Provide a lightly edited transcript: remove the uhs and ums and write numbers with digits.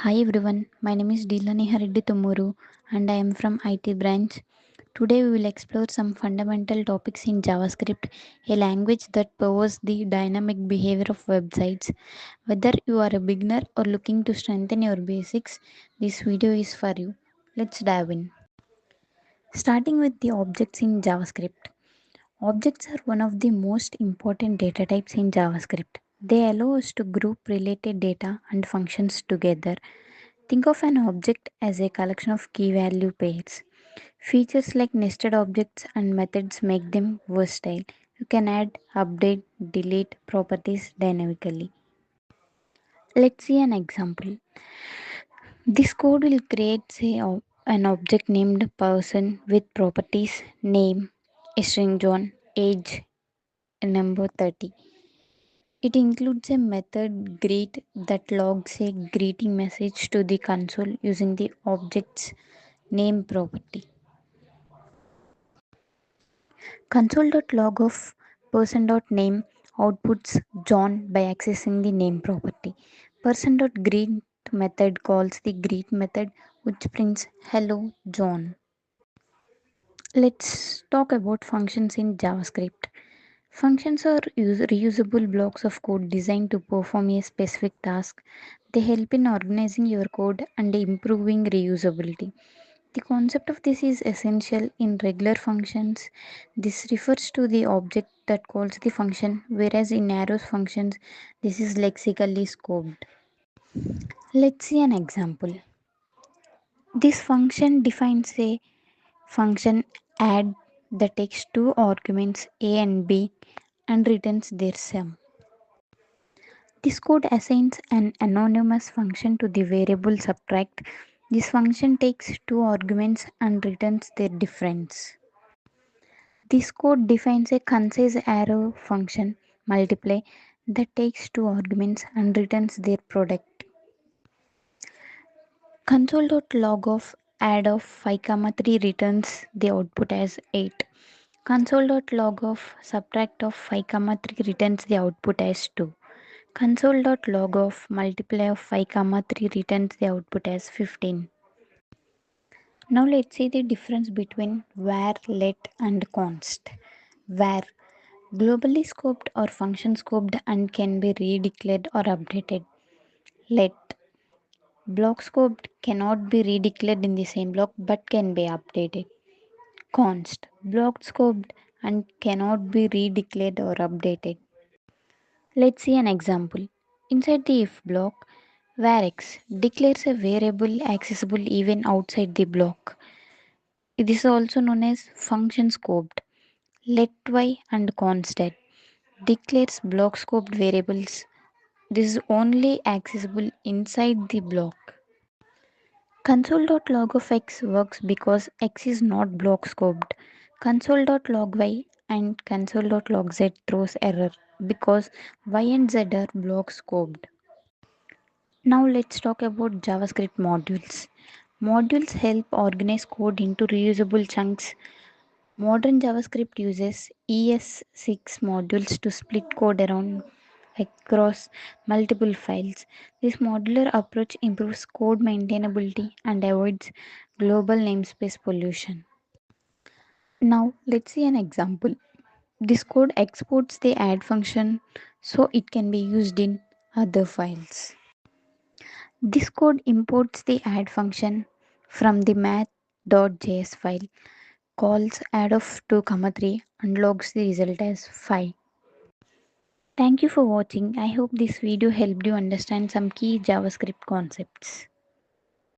Hi everyone, my name is Dilani Hareddy Tumuru and I am from IT branch. Today we will explore some fundamental topics in JavaScript, a language that powers the dynamic behavior of websites. Whether you are a beginner or looking to strengthen your basics, this video is for you. Let's dive in. Starting with the objects in JavaScript. Objects are one of the most important data types in JavaScript. They allow us to group related data and functions together. Think of an object as a collection of key value pairs. Features like nested objects and methods make them versatile. You can add, update, delete properties dynamically. Let's see an example. This code will create an object named person with properties name, a string John, age, a number 30. It includes a method greet that logs a greeting message to the console using the object's name property. Console.log of person.name outputs John by accessing the name property. Person.greet method calls the greet method which prints hello John. Let's talk about functions in JavaScript. Functions are reusable blocks of code designed to perform a specific task. They help in organizing your code and improving reusability. The concept of this is essential in regular functions. This refers to the object that calls the function, whereas in arrows functions, this is lexically scoped. Let's see an example. This function defines a function add that takes two arguments a and b and returns their sum. This code assigns an anonymous function to the variable subtract. This function takes two arguments and returns their difference. This code defines a concise arrow function multiply that takes two arguments and returns their product. Console.log of add of 5, 3 returns the output as 8. Console.log of subtract of 5, 3 returns the output as 2. Console.log of multiply of 5, 3 returns the output as 15. Now let's see the difference between var, let and const. Var globally scoped or function scoped and can be redeclared or updated. Let block scoped cannot be redeclared in the same block but can be updated. Const block scoped and cannot be redeclared or updated. Let's see an example. Inside the if block, var x declares a variable accessible even outside the block. This is also known as function scoped. Let y and constant declares block scoped variables. This is only accessible inside the block. Console.log of x works because x is not block scoped. Console.log y and console.log z throws error because y and z are block scoped. Now let's talk about JavaScript modules. Modules help organize code into reusable chunks. Modern JavaScript uses ES6 modules to split code around across multiple files. This modular approach improves code maintainability and avoids global namespace pollution. Now let's see an example. This code exports the add function so it can be used in other files. This code imports the add function from the math.js file, calls add of 2, 3 and logs the result as 5. Thank you for watching. I hope this video helped you understand some key JavaScript concepts.